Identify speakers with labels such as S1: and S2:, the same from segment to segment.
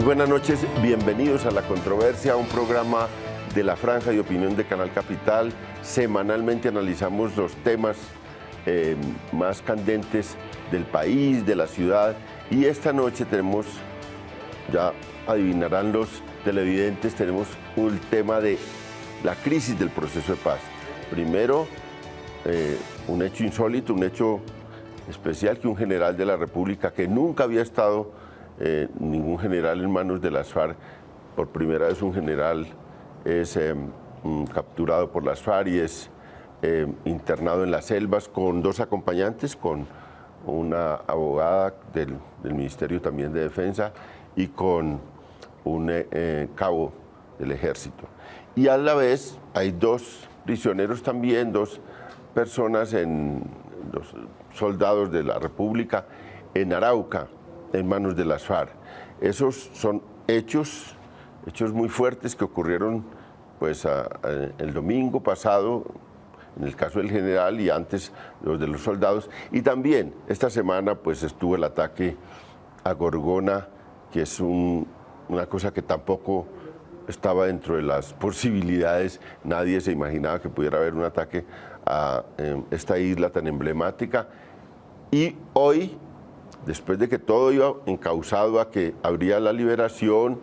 S1: buenas noches, bienvenidos a La Controversia, un programa de la Franja de Opinión de Canal Capital. Semanalmente analizamos los temas más candentes del país, de la ciudad, y esta noche tenemos, ya adivinarán los televidentes, tenemos un tema de la crisis del proceso de paz. Primero, un hecho insólito, un hecho especial, que un general de la República que nunca había estado ningún general en manos de las FARC, por primera vez un general es capturado por las FARC y es internado en las selvas con dos acompañantes, con una abogada del Ministerio también de Defensa y con un cabo del Ejército. Y a la vez hay dos prisioneros también, dos personas, dos soldados de la República en Arauca, en manos de las FARC. Esos son hechos muy fuertes que ocurrieron pues, el domingo pasado, en el caso del general, y antes los de los soldados. Y también esta semana pues, estuvo el ataque a Gorgona, que es una cosa que tampoco estaba dentro de las posibilidades. Nadie se imaginaba que pudiera haber un ataque a esta isla tan emblemática. Y hoy, después de que todo iba encauzado a que habría la liberación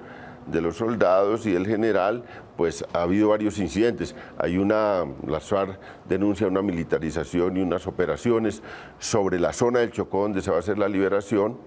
S1: de los soldados y del general, pues ha habido varios incidentes. Las FARC denuncia una militarización y unas operaciones sobre la zona del Chocó donde se va a hacer la liberación.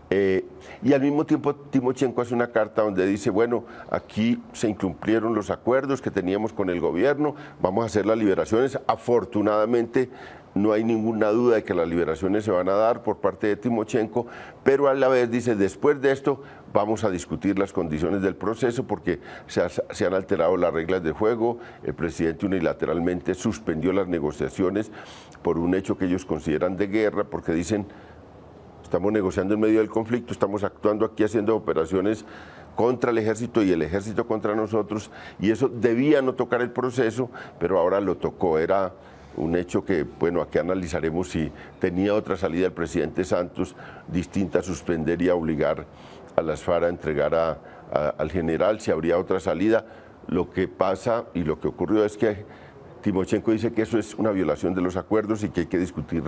S1: Y al mismo tiempo Timochenko hace una carta donde dice, bueno, aquí se incumplieron los acuerdos que teníamos con el gobierno, vamos a hacer las liberaciones. Afortunadamente no hay ninguna duda de que las liberaciones se van a dar por parte de Timochenko, pero a la vez dice, después de esto vamos a discutir las condiciones del proceso porque se han alterado las reglas de juego. El presidente unilateralmente suspendió las negociaciones por un hecho que ellos consideran de guerra, porque dicen, estamos negociando en medio del conflicto, estamos actuando aquí haciendo operaciones contra el ejército y el ejército contra nosotros, y eso debía no tocar el proceso, pero ahora lo tocó. Era un hecho que, bueno, aquí analizaremos si tenía otra salida el presidente Santos distinta a suspender y a obligar a las FARC a entregar al general, si habría otra salida. Lo que pasa y lo que ocurrió es que Timochenko dice que eso es una violación de los acuerdos y que hay que discutir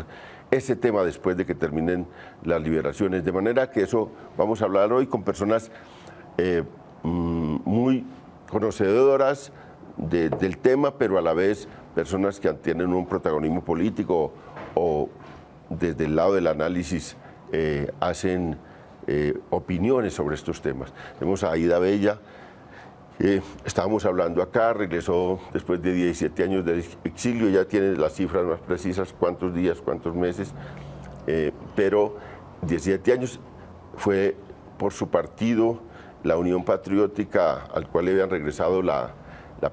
S1: ese tema después de que terminen las liberaciones. De manera que eso vamos a hablar hoy con personas muy conocedoras del tema, pero a la vez personas que tienen un protagonismo político o desde el lado del análisis hacen opiniones sobre estos temas. Tenemos a Aida Bella. Estábamos hablando acá, regresó después de 17 años de exilio, ya tiene las cifras más precisas, cuántos días, cuántos meses, pero 17 años fue por su partido, la Unión Patriótica, al cual le habían regresado la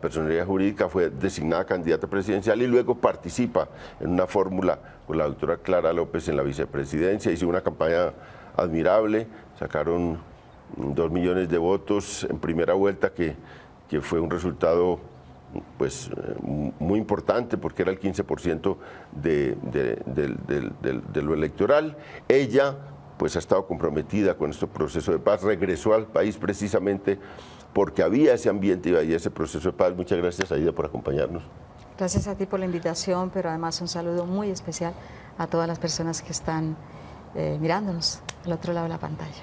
S1: personería jurídica, fue designada candidata presidencial y luego participa en una fórmula con la doctora Clara López en la vicepresidencia. Hizo una campaña admirable, sacaron 2 millones de votos en primera vuelta, que fue un resultado pues, muy importante porque era el 15% de lo electoral. Ella pues, ha estado comprometida con este proceso de paz, regresó al país precisamente porque había ese ambiente y había ese proceso de paz. Muchas gracias, Aida, por acompañarnos.
S2: Gracias a ti por la invitación, pero además un saludo muy especial a todas las personas que están mirándonos al otro lado de la pantalla.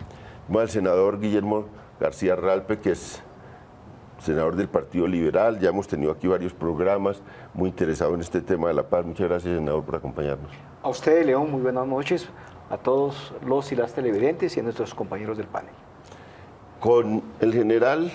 S1: Al senador Guillermo García Ralpe, que es senador del Partido Liberal. Ya hemos tenido aquí varios programas, muy interesado en este tema de la paz. Muchas gracias, senador, por acompañarnos.
S3: A usted, León, muy buenas noches, a todos los y las televidentes y a nuestros compañeros del panel.
S1: Con el general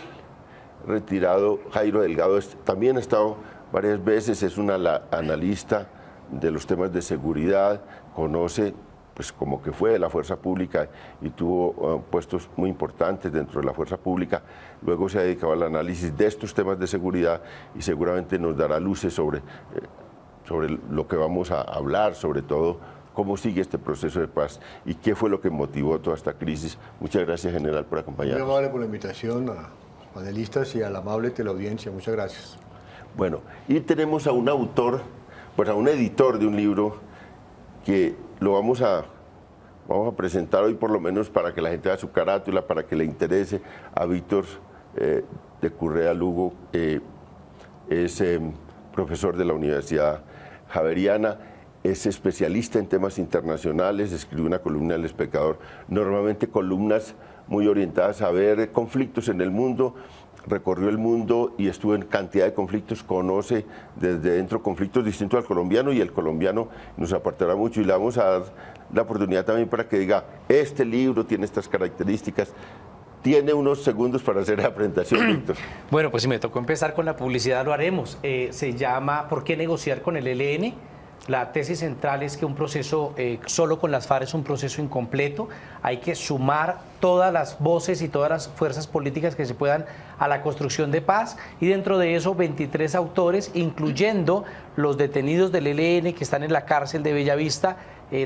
S1: retirado Jairo Delgado, también ha estado varias veces, es un analista de los temas de seguridad, conoce pues como que fue de la fuerza pública y tuvo puestos muy importantes dentro de la fuerza pública. Luego se ha dedicado al análisis de estos temas de seguridad y seguramente nos dará luces sobre lo que vamos a hablar, sobre todo cómo sigue este proceso de paz y qué fue lo que motivó toda esta crisis. Muchas gracias, general, por acompañarnos.
S4: Muy amable por la invitación a los panelistas y a la amable teleaudiencia. Muchas gracias.
S1: Bueno, y tenemos a un autor, pues a un editor de un libro que lo vamos a Vamos a presentar hoy, por lo menos para que la gente vea su carátula, para que le interese, a Víctor de Currea Lugo, es profesor de la Universidad Javeriana, es especialista en temas internacionales, escribió una columna del Espectador, normalmente columnas muy orientadas a ver conflictos en el mundo, recorrió el mundo y estuvo en cantidad de conflictos, conoce desde dentro conflictos distintos al colombiano y el colombiano nos aportará mucho y le vamos a dar la oportunidad también para que diga, este libro tiene estas características. Tiene unos segundos para hacer la presentación, Víctor.
S5: Bueno, pues si me tocó empezar con la publicidad, lo haremos. Se llama ¿Por qué negociar con el ELN? La tesis central es que un proceso solo con las FARC es un proceso incompleto. Hay que sumar todas las voces y todas las fuerzas políticas que se puedan a la construcción de paz. Y dentro de eso, 23 autores, incluyendo los detenidos del ELN que están en la cárcel de Bellavista.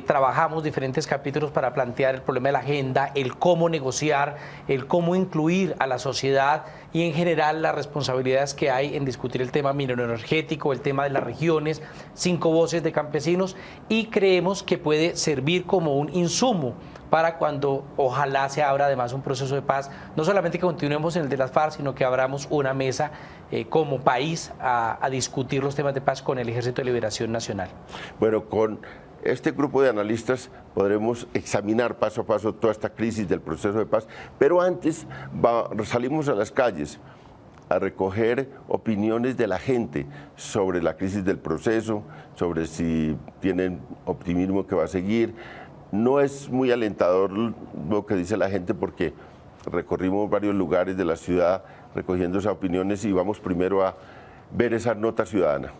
S5: Trabajamos diferentes capítulos para plantear el problema de la agenda, el cómo negociar, el cómo incluir a la sociedad y en general las responsabilidades que hay en discutir el tema mineroenergético, el tema de las regiones, 5 voces de campesinos, y creemos que puede servir como un insumo para cuando ojalá se abra además un proceso de paz, no solamente que continuemos en el de las FARC, sino que abramos una mesa como país a discutir los temas de paz con el Ejército de Liberación Nacional.
S1: Bueno, con este grupo de analistas podremos examinar paso a paso toda esta crisis del proceso de paz, pero antes salimos a las calles a recoger opiniones de la gente sobre la crisis del proceso, sobre si tienen optimismo que va a seguir. No es muy alentador lo que dice la gente porque recorrimos varios lugares de la ciudad recogiendo esas opiniones y vamos primero a ver esa nota ciudadana.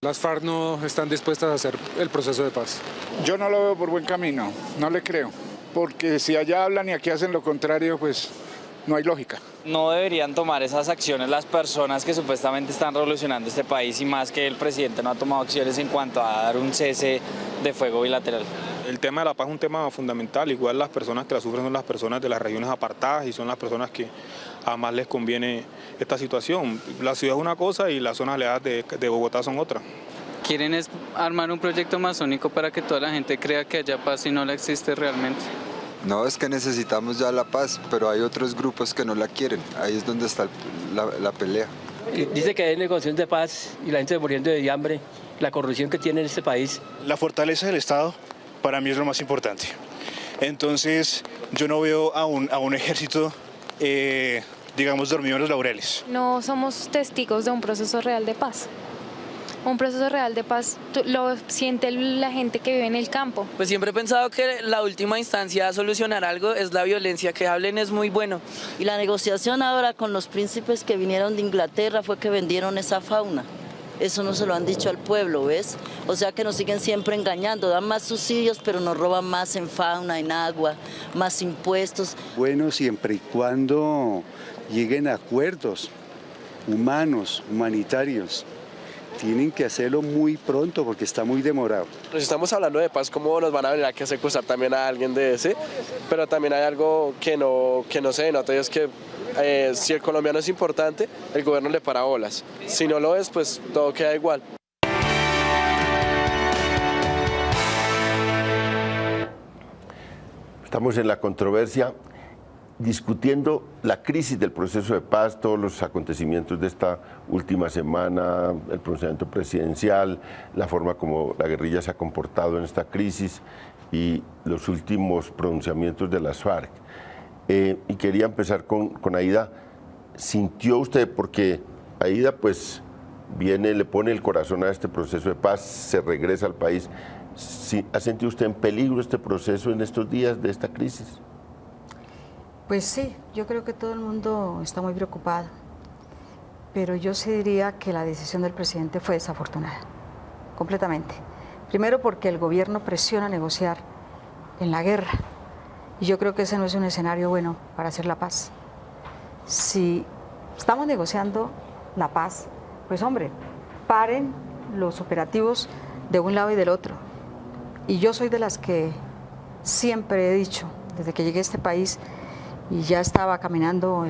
S6: Las FARC no están dispuestas a hacer el proceso de paz.
S7: Yo no lo veo por buen camino, no le creo, porque si allá hablan y aquí hacen lo contrario, pues no hay lógica.
S8: No deberían tomar esas acciones las personas que supuestamente están revolucionando este país y más que el presidente no ha tomado acciones en cuanto a dar un cese de fuego bilateral.
S6: El tema de la paz es un tema fundamental, igual las personas que la sufren son las personas de las regiones apartadas y son las personas que a más les conviene esta situación. La ciudad es una cosa y las zonas alejadas de Bogotá son otra.
S9: Quieren es armar un proyecto masónico para que toda la gente crea que haya paz y no la existe realmente.
S10: No, es que necesitamos ya la paz, pero hay otros grupos que no la quieren. Ahí es donde está la pelea.
S11: Dice que hay negociación de paz y la gente muriendo de hambre, la corrupción que tiene en este país.
S12: La fortaleza del Estado para mí es lo más importante. Entonces yo no veo a un ejército, digamos, dormido en los laureles.
S13: No somos testigos de un proceso real de paz. Un proceso real de paz lo siente la gente que vive en el campo.
S14: Pues siempre he pensado que la última instancia a solucionar algo es la violencia, que hablen es muy bueno.
S15: Y la negociación ahora con los príncipes que vinieron de Inglaterra fue que vendieron esa fauna. Eso no se lo han dicho al pueblo, ¿ves? O sea que nos siguen siempre engañando, dan más subsidios, pero nos roban más en fauna, en agua, más impuestos.
S16: Bueno, siempre y cuando lleguen a acuerdos humanos, humanitarios. Tienen que hacerlo muy pronto porque está muy demorado.
S17: Pues estamos hablando de paz, ¿cómo nos van a venir aquí a secuestrar también a alguien de ese? Pero también hay algo que no se denota y es que si el colombiano es importante, el gobierno le para bolas. Si no lo es, pues todo queda igual.
S1: Estamos en la controversia discutiendo la crisis del proceso de paz, todos los acontecimientos de esta última semana, el pronunciamiento presidencial, la forma como la guerrilla se ha comportado en esta crisis y los últimos pronunciamientos de las FARC. Y quería empezar con Aida. ¿Sintió usted, porque Aida pues viene, le pone el corazón a este proceso de paz, se regresa al país, ¿ha sentido usted en peligro este proceso en estos días de esta crisis?
S2: Pues sí, yo creo que todo el mundo está muy preocupado, pero yo sí diría que la decisión del presidente fue desafortunada, completamente. Primero porque el gobierno presiona a negociar en la guerra, y yo creo que ese no es un escenario bueno para hacer la paz. Si estamos negociando la paz, pues hombre, paren los operativos de un lado y del otro. Y yo soy de las que siempre he dicho, desde que llegué a este país, y ya estaba caminando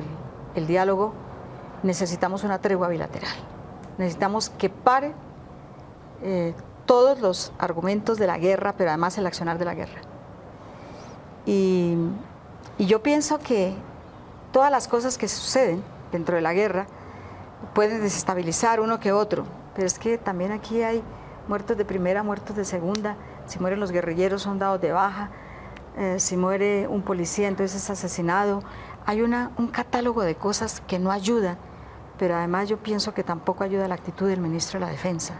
S2: el diálogo, necesitamos una tregua bilateral. necesitamos que pare todos los argumentos de la guerra, pero además el accionar de la guerra. Y yo pienso que todas las cosas que suceden dentro de la guerra pueden desestabilizar uno que otro, pero es que también aquí hay muertos de primera, muertos de segunda. Si mueren los guerrilleros son dados de baja, si muere un policía entonces es asesinado. Hay un catálogo de cosas que no ayudan, pero además yo pienso que tampoco ayuda la actitud del ministro de la Defensa,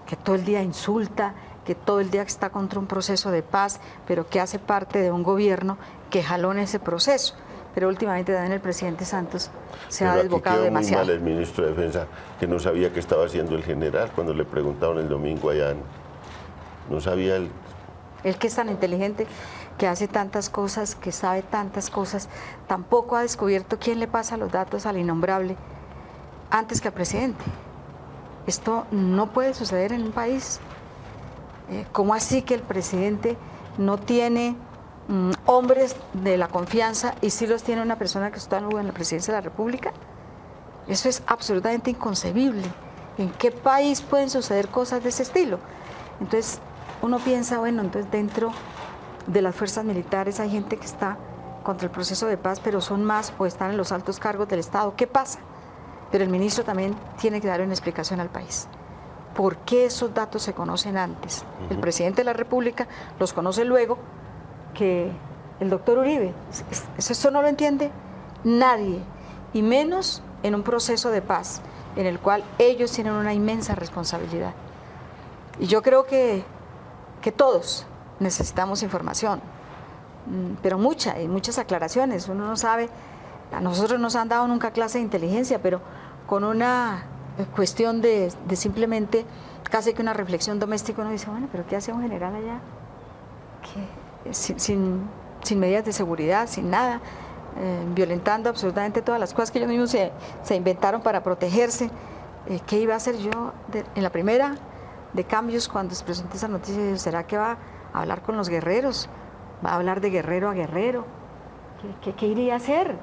S2: que todo el día insulta, que todo el día está contra un proceso de paz, pero que hace parte de un gobierno que jaló en ese proceso. Pero últimamente también el presidente Santos se ha desbocado demasiado.
S1: Muy mal el ministro de Defensa, que no sabía qué estaba haciendo el general cuando le preguntaron el domingo allá. No sabía él.
S2: Él que es tan inteligente, que hace tantas cosas, que sabe tantas cosas, tampoco ha descubierto quién le pasa los datos al innombrable antes que al presidente. Esto no puede suceder en un país. ¿Cómo así que el presidente no tiene hombres de la confianza y sí los tiene una persona que está en la presidencia de la República? Eso es absolutamente inconcebible. ¿En qué país pueden suceder cosas de ese estilo? Entonces uno piensa, bueno, entonces dentro de las fuerzas militares hay gente que está contra el proceso de paz, pero son más o están en los altos cargos del Estado. ¿Qué pasa? Pero el ministro también tiene que dar una explicación al país. ¿Por qué esos datos se conocen antes? El presidente de la República los conoce luego que el doctor Uribe. Eso no lo entiende nadie, y menos en un proceso de paz en el cual ellos tienen una inmensa responsabilidad. Y yo creo que todos necesitamos información, pero muchas aclaraciones. Uno no sabe, a nosotros nos han dado nunca clase de inteligencia, pero con una cuestión de simplemente casi que una reflexión doméstica, uno dice, bueno, pero ¿qué hace un general allá? Sin medidas de seguridad, sin nada, violentando absolutamente todas las cosas que ellos mismos se inventaron para protegerse. ¿Qué iba a hacer yo en la primera de cambios cuando se presentó esa noticia? ¿Será que va a hablar con los guerreros? ¿Va a hablar de guerrero a guerrero? ¿Qué iría a hacer?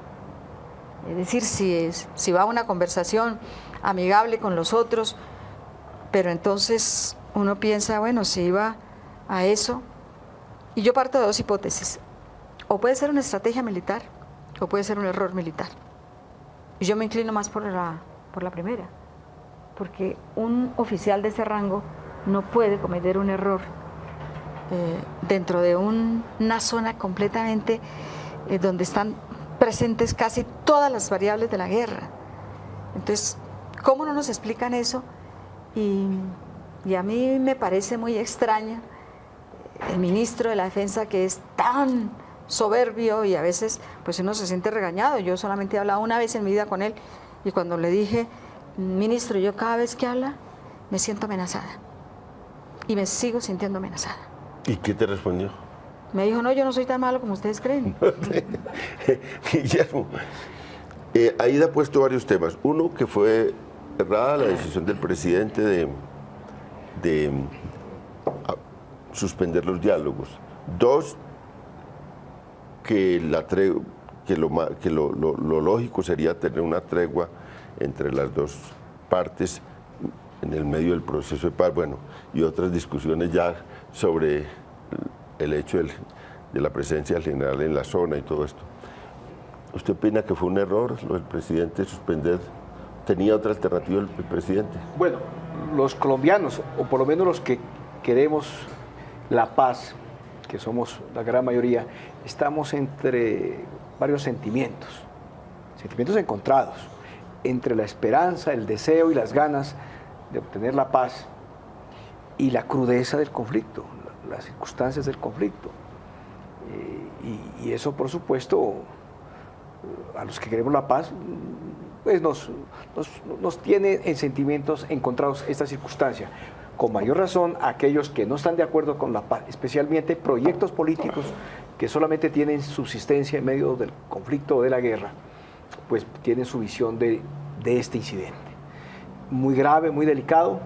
S2: Es decir, si va a una conversación amigable con los otros, pero entonces uno piensa, bueno, si iba a eso, y yo parto de dos hipótesis: o puede ser una estrategia militar, o puede ser un error militar. Y yo me inclino más por la primera, porque un oficial de ese rango no puede cometer un error dentro de una zona completamente donde están presentes casi todas las variables de la guerra. Entonces, ¿cómo no nos explican eso? Y a mí me parece muy extraña el ministro de la Defensa, que es tan soberbio, y a veces pues uno se siente regañado. Yo solamente he hablado una vez en mi vida con él, y cuando le dije, ministro, yo cada vez que habla me siento amenazada, y me sigo sintiendo amenazada.
S1: ¿Y qué te respondió?
S2: Me dijo, no, yo no soy tan malo como ustedes creen.
S1: Guillermo, Aida ha puesto varios temas. Uno, que fue errada la decisión del presidente de suspender los diálogos. Dos, que lo lógico sería tener una tregua entre las dos partes en el medio del proceso de paz. Bueno, y otras discusiones ya sobre el hecho de la presencia del general en la zona y todo esto. ¿Usted opina que fue un error lo del presidente suspender? ¿Tenía otra alternativa el presidente?
S3: Bueno, los colombianos, o por lo menos los que queremos la paz, que somos la gran mayoría, estamos entre varios sentimientos encontrados, entre la esperanza, el deseo y las ganas de obtener la paz y la crudeza del conflicto, las circunstancias del conflicto. Y eso, por supuesto, a los que queremos la paz, pues nos tiene en sentimientos encontrados esta circunstancia. Con mayor razón, aquellos que no están de acuerdo con la paz, especialmente proyectos políticos que solamente tienen subsistencia en medio del conflicto o de la guerra, pues tienen su visión de este incidente. Muy grave, muy delicado,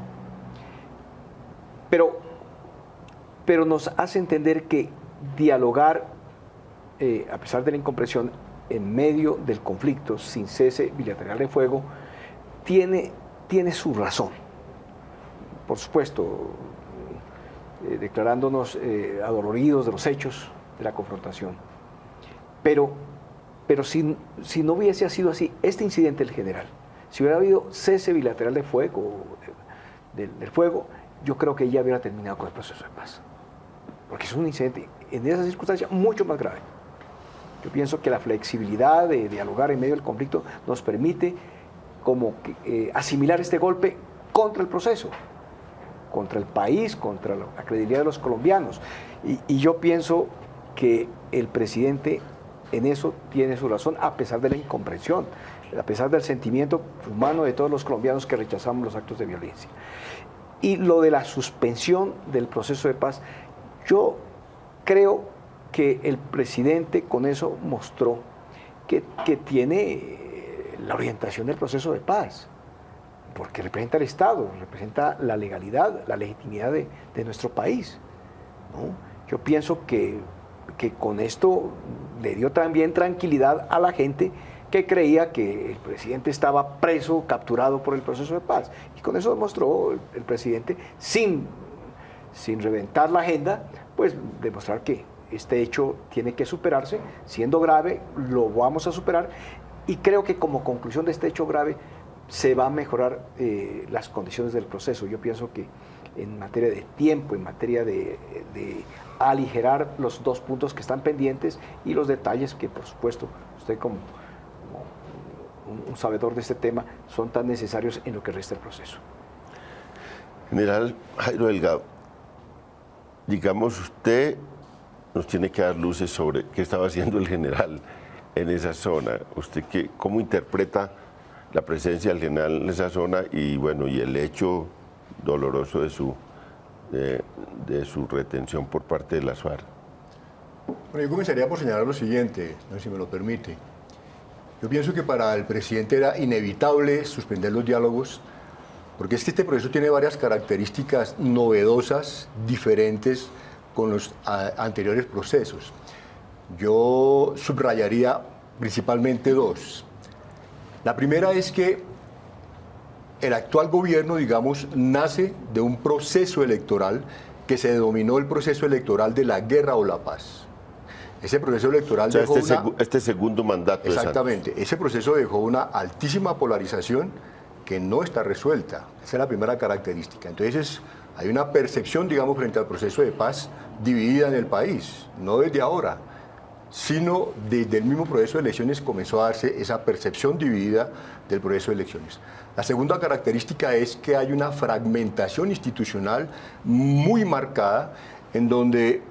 S3: pero nos hace entender que dialogar, a pesar de la incomprensión, en medio del conflicto, sin cese bilateral de fuego, tiene tiene su razón. Por supuesto, declarándonos adoloridos de los hechos de la confrontación. Pero si no hubiese sido así, este incidente del general, si hubiera habido cese bilateral de fuego, del fuego, yo creo que ya hubiera terminado con el proceso de paz. Porque es un incidente, en esa circunstancia, mucho más grave. Yo pienso que la flexibilidad de dialogar en medio del conflicto nos permite como asimilar este golpe contra el proceso, contra el país, contra la credibilidad de los colombianos. Y yo pienso que el presidente en eso tiene su razón, a pesar de la incomprensión, a pesar del sentimiento humano de todos los colombianos que rechazamos los actos de violencia. Y lo de la suspensión del proceso de paz, yo creo que el presidente con eso mostró que tiene la orientación del proceso de paz, porque representa al Estado, representa la legalidad, la legitimidad de nuestro país, ¿no? Yo pienso que con esto le dio también tranquilidad a la gente que creía que el presidente estaba preso, capturado por el proceso de paz. Y con eso demostró el presidente, sin reventar la agenda, pues demostrar que este hecho tiene que superarse, siendo grave, lo vamos a superar, y creo que como conclusión de este hecho grave se va a mejorar las condiciones del proceso. Yo pienso que en materia de tiempo, en materia de aligerar los dos puntos que están pendientes y los detalles que, por supuesto, usted como un sabedor de este tema, son tan necesarios en lo que resta del proceso.
S1: General Jairo Delgado, digamos, usted nos tiene que dar luces sobre qué estaba haciendo el general en esa zona. ¿Usted cómo interpreta la presencia del general en esa zona y, bueno, y el hecho doloroso de su retención por parte de las FARC?
S4: Bueno, yo comenzaría por señalar lo siguiente, no sé si me lo permite. Yo pienso que para el presidente era inevitable suspender los diálogos, porque es que este proceso tiene varias características novedosas, diferentes con los anteriores procesos. Yo subrayaría principalmente dos. La primera es que el actual gobierno, digamos, nace de un proceso electoral que se denominó el proceso electoral de la guerra o la paz. Ese proceso electoral dejó
S1: este segundo mandato.
S4: Exactamente. Ese proceso dejó una altísima polarización que no está resuelta. Esa es la primera característica. Entonces, hay una percepción, digamos, frente al proceso de paz dividida en el país, no desde ahora, sino desde el mismo proceso de elecciones comenzó a darse esa percepción dividida del proceso de elecciones. La segunda característica es que hay una fragmentación institucional muy marcada, en donde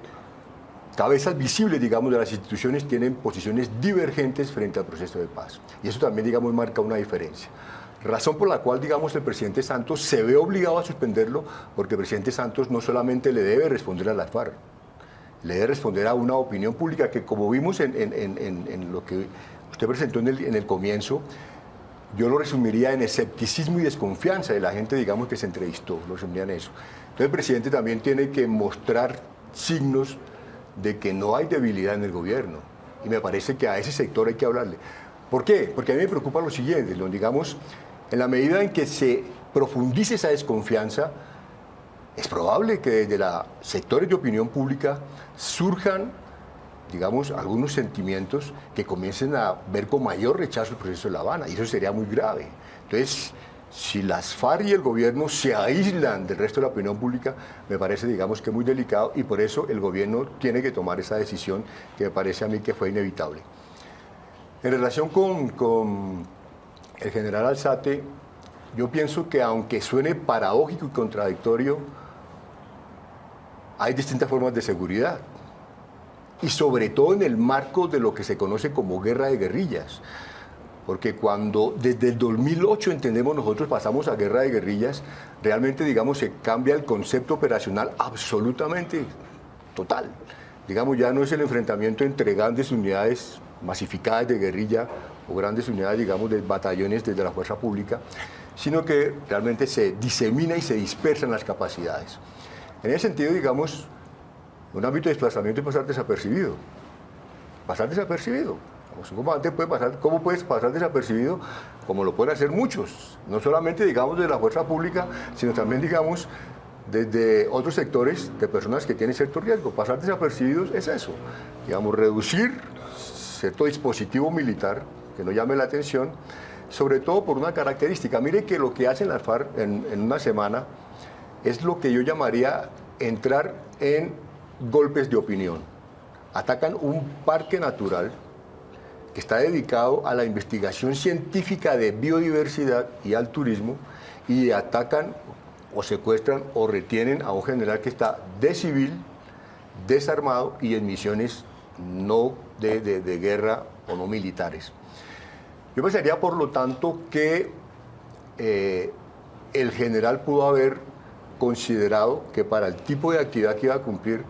S4: cabezas visibles, digamos, de las instituciones tienen posiciones divergentes frente al proceso de paz. Y eso también, digamos, marca una diferencia. Razón por la cual, digamos, el presidente Santos se ve obligado a suspenderlo, porque el presidente Santos no solamente le debe responder a las FARC, le debe responder a una opinión pública que, como vimos en lo que usted presentó en el comienzo, yo lo resumiría en escepticismo y desconfianza de la gente, digamos, que se entrevistó, lo resumiría en eso. Entonces el presidente también tiene que mostrar signos de que no hay debilidad en el gobierno, y me parece que a ese sector hay que hablarle. ¿Por qué? Porque a mí me preocupa lo siguiente, digamos, en la medida en que se profundice esa desconfianza, es probable que desde los sectores de opinión pública surjan, digamos, algunos sentimientos que comiencen a ver con mayor rechazo el proceso de La Habana, y eso sería muy grave. Entonces, si las FARC y el gobierno se aíslan del resto de la opinión pública, me parece, digamos, que muy delicado, y por eso el gobierno tiene que tomar esa decisión que me parece a mí que fue inevitable. En relación con el general Alzate, yo pienso que aunque suene paradójico y contradictorio, hay distintas formas de seguridad, y sobre todo en el marco de lo que se conoce como guerra de guerrillas, porque cuando desde el 2008 entendemos nosotros pasamos a guerra de guerrillas, realmente, digamos, se cambia el concepto operacional absolutamente total. Digamos, ya no es el enfrentamiento entre grandes unidades masificadas de guerrilla o grandes unidades, digamos, de batallones desde la fuerza pública, sino que realmente se disemina y se dispersan las capacidades. En ese sentido, digamos, un ámbito de desplazamiento es pasar desapercibido. Pasar desapercibido. Un comandante puede pasar, ¿cómo puedes pasar desapercibido? Como lo pueden hacer muchos, no solamente, digamos, de la fuerza pública, sino también, digamos, desde otros sectores de personas que tienen cierto riesgo. Pasar desapercibidos es eso, digamos, reducir cierto dispositivo militar que no llame la atención, sobre todo por una característica. Mire que lo que hacen las FARC en una semana es lo que yo llamaría entrar en golpes de opinión. Atacan un parque natural que está dedicado a la investigación científica de biodiversidad y al turismo, y atacan o secuestran o retienen a un general que está de civil, desarmado y en misiones no de guerra o no militares. Yo pensaría, por lo tanto, que el general pudo haber considerado que para el tipo de actividad que iba a cumplir,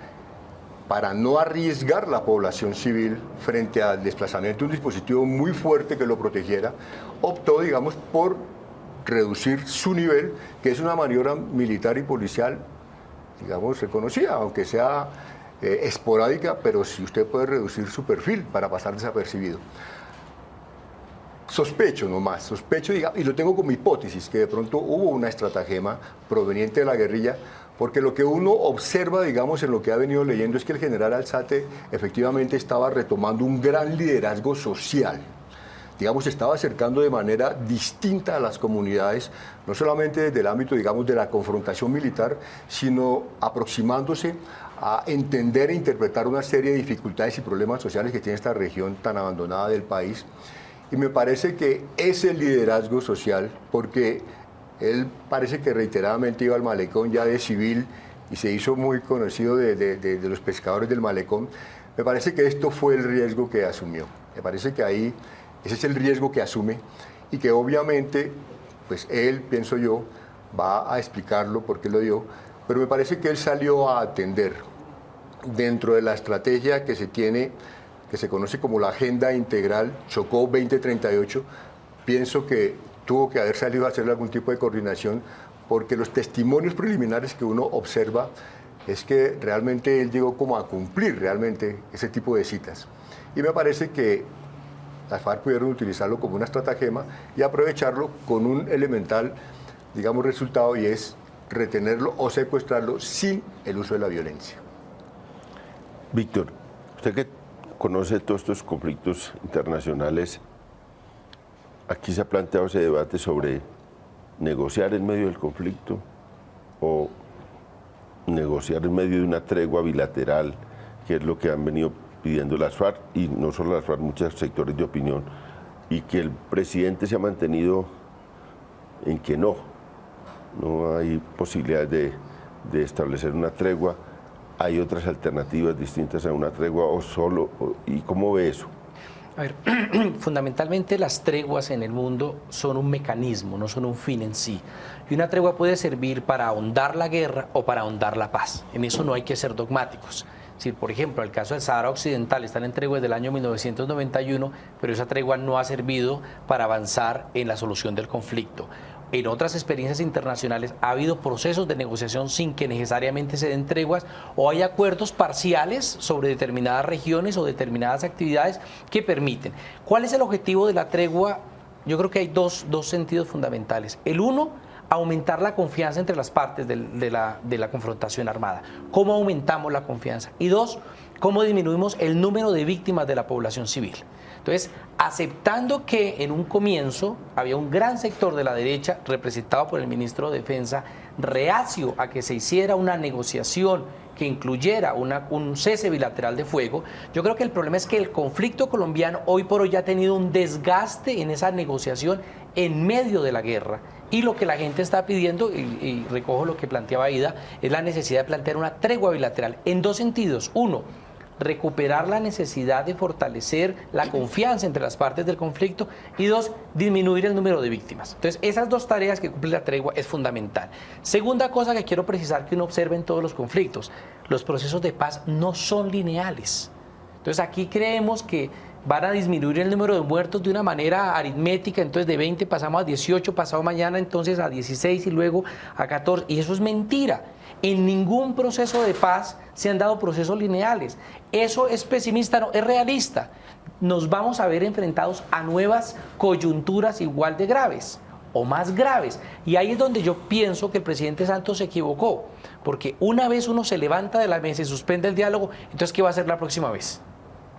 S4: para no arriesgar la población civil frente al desplazamiento de un dispositivo muy fuerte que lo protegiera, optó, digamos, por reducir su nivel, que es una maniobra militar y policial, digamos, reconocida, aunque sea esporádica, pero si usted puede reducir su perfil para pasar desapercibido. Sospecho nomás, digamos, y lo tengo como hipótesis, que de pronto hubo una estratagema proveniente de la guerrilla, porque lo que uno observa, digamos, en lo que ha venido leyendo, es que el general Alzate efectivamente estaba retomando un gran liderazgo social. Digamos, se estaba acercando de manera distinta a las comunidades, no solamente desde el ámbito, digamos, de la confrontación militar, sino aproximándose a entender e interpretar una serie de dificultades y problemas sociales que tiene esta región tan abandonada del país. Y me parece que ese liderazgo social, porque él parece que reiteradamente iba al malecón ya de civil y se hizo muy conocido de los pescadores del malecón, me parece que esto fue el riesgo que asumió. Me parece que ahí ese es el riesgo que asume y que obviamente, pues él, pienso yo, va a explicarlo por qué lo dio, pero me parece que él salió a atender dentro de la estrategia que se tiene, que se conoce como la Agenda Integral Chocó 2038, pienso que tuvo que haber salido a hacer algún tipo de coordinación, porque los testimonios preliminares que uno observa es que realmente él llegó como a cumplir realmente ese tipo de citas. Y me parece que las FARC pudieron utilizarlo como una estratagema y aprovecharlo con un elemental, digamos, resultado, y es retenerlo o secuestrarlo sin el uso de la violencia.
S1: Víctor, usted que conoce todos estos conflictos internacionales, aquí se ha planteado ese debate sobre negociar en medio del conflicto o negociar en medio de una tregua bilateral, que es lo que han venido pidiendo las FARC, y no solo las FARC, muchos sectores de opinión, y que el presidente se ha mantenido en que no hay posibilidades de establecer una tregua. ¿Hay otras alternativas distintas a una tregua o solo? ¿Y cómo ve eso?
S5: A ver, fundamentalmente las treguas en el mundo son un mecanismo, no son un fin en sí. Y una tregua puede servir para ahondar la guerra o para ahondar la paz. En eso no hay que ser dogmáticos. Si, por ejemplo, el caso del Sahara Occidental, están en tregua desde el año 1991, pero esa tregua no ha servido para avanzar en la solución del conflicto. En otras experiencias internacionales ha habido procesos de negociación sin que necesariamente se den treguas, o hay acuerdos parciales sobre determinadas regiones o determinadas actividades que permiten. ¿Cuál es el objetivo de la tregua? Yo creo que hay dos sentidos fundamentales. El uno, aumentar la confianza entre las partes de la confrontación armada. ¿Cómo aumentamos la confianza? Y dos, ¿cómo disminuimos el número de víctimas de la población civil? Entonces, aceptando que en un comienzo había un gran sector de la derecha, representado por el ministro de Defensa, reacio a que se hiciera una negociación que incluyera un cese bilateral de fuego, yo creo que el problema es que el conflicto colombiano hoy por hoy ya ha tenido un desgaste en esa negociación en medio de la guerra. Y lo que la gente está pidiendo, y recojo lo que planteaba Aida, es la necesidad de plantear una tregua bilateral en dos sentidos. Uno, recuperar la necesidad de fortalecer la confianza entre las partes del conflicto, y dos, disminuir el número de víctimas. Entonces, esas dos tareas que cumple la tregua es fundamental. Segunda cosa que quiero precisar que uno observa en todos los conflictos: los procesos de paz no son lineales. Entonces, aquí creemos que van a disminuir el número de muertos de una manera aritmética, entonces de 20 pasamos a 18, pasado mañana entonces a 16 y luego a 14, y eso es mentira. En ningún proceso de paz se han dado procesos lineales. Eso es pesimista, no, es realista. Nos vamos a ver enfrentados a nuevas coyunturas igual de graves o más graves. Y ahí es donde yo pienso que el presidente Santos se equivocó, porque una vez uno se levanta de la mesa y suspende el diálogo, entonces ¿qué va a hacer la próxima vez?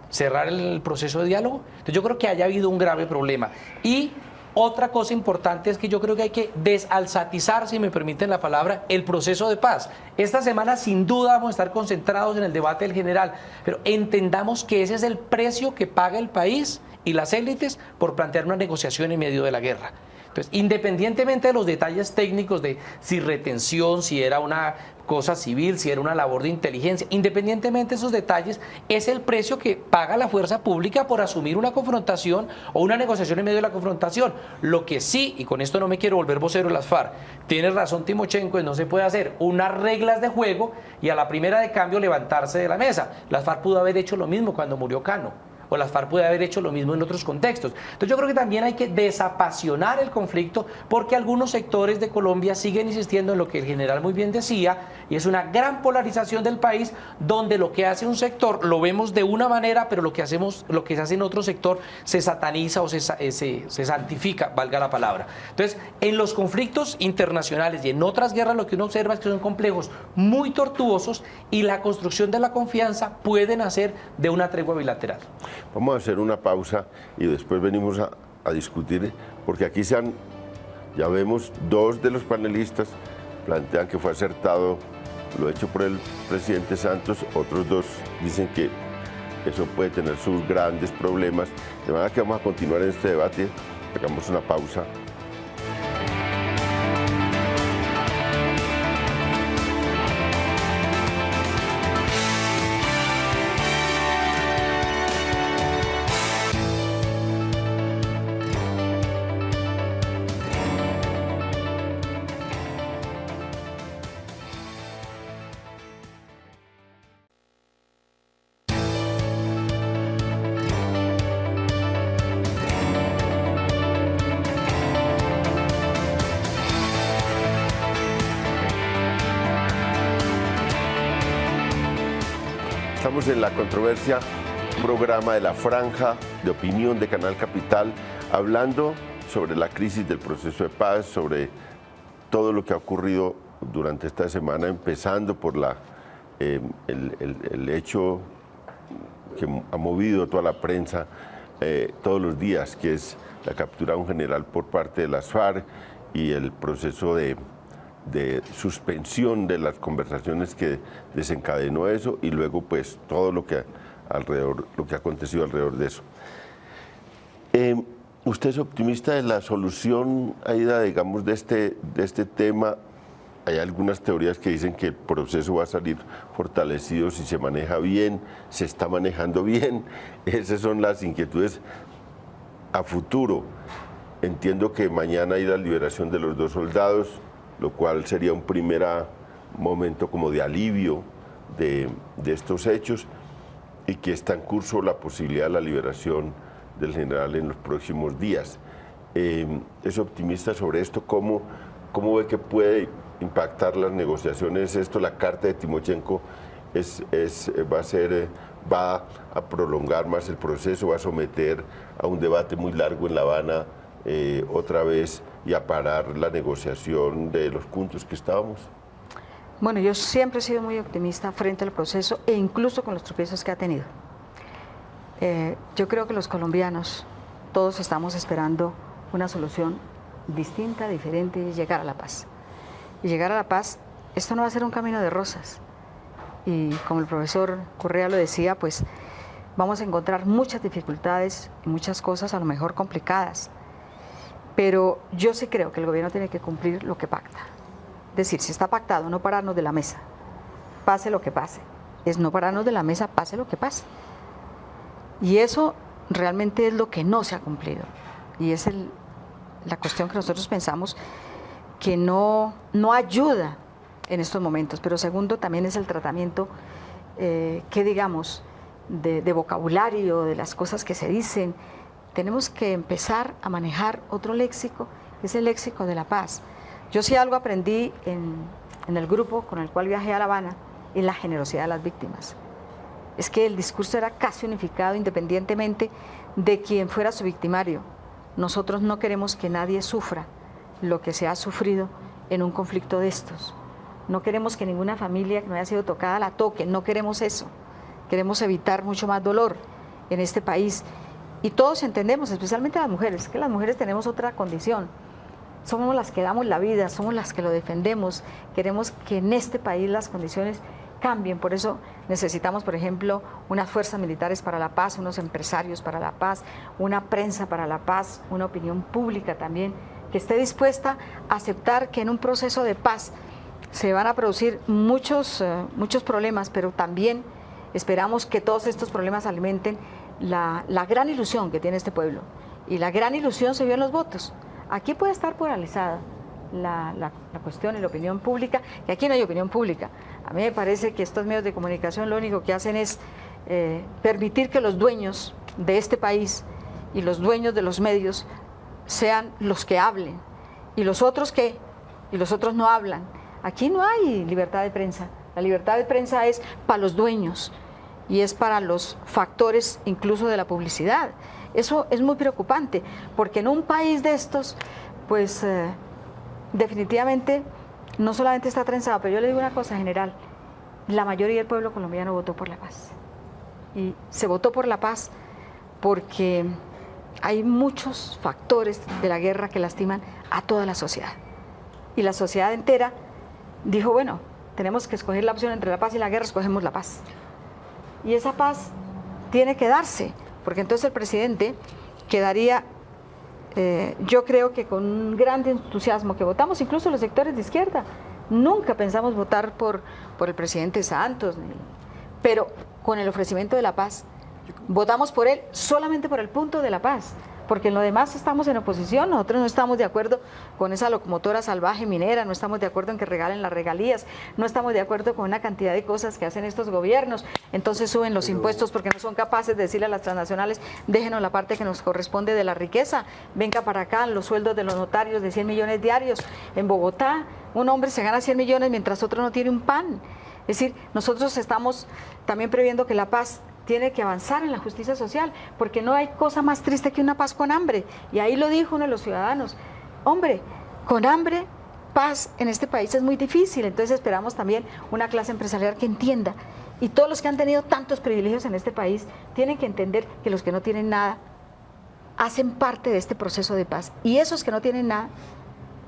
S5: ¿Cerrar el proceso de diálogo? Entonces yo creo que haya habido un grave problema. Y otra cosa importante es que yo creo que hay que desalzatizar, si me permiten la palabra, el proceso de paz. Esta semana sin duda vamos a estar concentrados en el debate del general, pero entendamos que ese es el precio que paga el país y las élites por plantear una negociación en medio de la guerra. Entonces, independientemente de los detalles técnicos de si retención, si era una cosa civil, si era una labor de inteligencia, independientemente de esos detalles, es el precio que paga la fuerza pública por asumir una confrontación o una negociación en medio de la confrontación. Lo que sí, y con esto no me quiero volver vocero de las FARC, tiene razón Timochenko, no se puede hacer unas reglas de juego y a la primera de cambio levantarse de la mesa. Las FARC pudo haber hecho lo mismo cuando murió Cano, o las FARC puede haber hecho lo mismo en otros contextos. Entonces yo creo que también hay que desapasionar el conflicto, porque algunos sectores de Colombia siguen insistiendo en lo que el general muy bien decía, y es una gran polarización del país, donde lo que hace un sector lo vemos de una manera, pero lo que se hace en otro sector se sataniza o se santifica, valga la palabra. Entonces, en los conflictos internacionales y en otras guerras lo que uno observa es que son complejos muy tortuosos, y la construcción de la confianza puede nacer de una tregua bilateral.
S1: Vamos a hacer una pausa y después venimos a discutir, porque aquí ya vemos, dos de los panelistas plantean que fue acertado lo hecho por el presidente Santos, otros dos dicen que eso puede tener sus grandes problemas. De manera que vamos a continuar en este debate, hagamos una pausa. Estamos en La Controversia, programa de la Franja de Opinión de Canal Capital, hablando sobre la crisis del proceso de paz, sobre todo lo que ha ocurrido durante esta semana, empezando por el hecho que ha movido toda la prensa todos los días, que es la captura de un general por parte de las FARC y el proceso de suspensión de las conversaciones que desencadenó eso, y luego pues todo lo que ha acontecido alrededor de eso. ¿Usted es optimista de la solución, Aida, digamos, de este tema? Hay algunas teorías que dicen que el proceso va a salir fortalecido si se maneja bien, se está manejando bien. Esas son las inquietudes a futuro. Entiendo que mañana hay la liberación de los 2 soldados, lo cual sería un primer momento como de alivio de estos hechos, y que está en curso la posibilidad de la liberación del general en los próximos días. ¿Es optimista sobre esto? ¿Cómo ve que puede impactar las negociaciones esto? La carta de Timochenko va a prolongar más el proceso, va a someter a un debate muy largo en La Habana otra vez, y a parar la negociación de los puntos que estábamos.
S2: Bueno, yo siempre he sido muy optimista frente al proceso, e incluso con los tropiezos que ha tenido. Yo creo que los colombianos todos estamos esperando una solución distinta, diferente, y llegar a la paz. Y llegar a la paz, esto no va a ser un camino de rosas. Y como el profesor Correa lo decía, pues vamos a encontrar muchas dificultades y muchas cosas a lo mejor complicadas. Pero yo sí creo que el gobierno tiene que cumplir lo que pacta. Es decir, si está pactado, no pararnos de la mesa, pase lo que pase. Es no pararnos de la mesa, pase lo que pase. Y eso realmente es lo que no se ha cumplido. Y es la cuestión que nosotros pensamos que no ayuda en estos momentos. Pero segundo, también es el tratamiento que digamos de vocabulario, de las cosas que se dicen. Tenemos que empezar a manejar otro léxico, que es el léxico de la paz. Yo sí algo aprendí en el grupo con el cual viajé a La Habana es la generosidad de las víctimas. Es que el discurso era casi unificado independientemente de quien fuera su victimario. Nosotros no queremos que nadie sufra lo que se ha sufrido en un conflicto de estos. No queremos que ninguna familia que no haya sido tocada la toque, no queremos eso. Queremos evitar mucho más dolor en este país. Y todos entendemos, especialmente las mujeres, que las mujeres tenemos otra condición. Somos las que damos la vida, somos las que lo defendemos. Queremos que en este país las condiciones cambien. Por eso necesitamos, por ejemplo, unas fuerzas militares para la paz, unos empresarios para la paz, una prensa para la paz, una opinión pública también, que esté dispuesta a aceptar que en un proceso de paz se van a producir muchos problemas, pero también esperamos que todos estos problemas alimenten la gran ilusión que tiene este pueblo. Y la gran ilusión se vio en los votos. Aquí puede estar polarizada la cuestión y la opinión pública, y aquí no hay opinión pública. A mí me parece que estos medios de comunicación lo único que hacen es permitir que los dueños de este país y los dueños de los medios sean los que hablen. ¿Y los otros qué? Y los otros no hablan. Aquí no hay libertad de prensa. La libertad de prensa es para los dueños y es para los factores incluso de la publicidad. Eso es muy preocupante, porque en un país de estos, pues definitivamente no solamente está trenzado, pero yo le digo una cosa general, la mayoría del pueblo colombiano votó por la paz. Y se votó por la paz porque hay muchos factores de la guerra que lastiman a toda la sociedad. Y la sociedad entera dijo, bueno, tenemos que escoger la opción entre la paz y la guerra, escogemos la paz. Y esa paz tiene que darse, porque entonces el presidente quedaría, yo creo que con un gran entusiasmo, que votamos incluso los sectores de izquierda. Nunca pensamos votar por el presidente Santos, pero con el ofrecimiento de la paz. Votamos por él solamente por el punto de la paz, porque en lo demás estamos en oposición. Nosotros no estamos de acuerdo con esa locomotora salvaje minera, no estamos de acuerdo en que regalen las regalías, no estamos de acuerdo con una cantidad de cosas que hacen estos gobiernos. Entonces suben los impuestos porque no son capaces de decirle a las transnacionales, déjenos la parte que nos corresponde de la riqueza, venga para acá, los sueldos de los notarios de 100 millones diarios. En Bogotá, un hombre se gana 100 millones mientras otro no tiene un pan. Es decir, nosotros estamos también previendo que la paz tiene que avanzar en la justicia social, porque no hay cosa más triste que una paz con hambre. Y ahí lo dijo uno de los ciudadanos, hombre, con hambre, paz en este país es muy difícil. Entonces esperamos también una clase empresarial que entienda. Y todos los que han tenido tantos privilegios en este país tienen que entender que los que no tienen nada hacen parte de este proceso de paz. Y esos que no tienen nada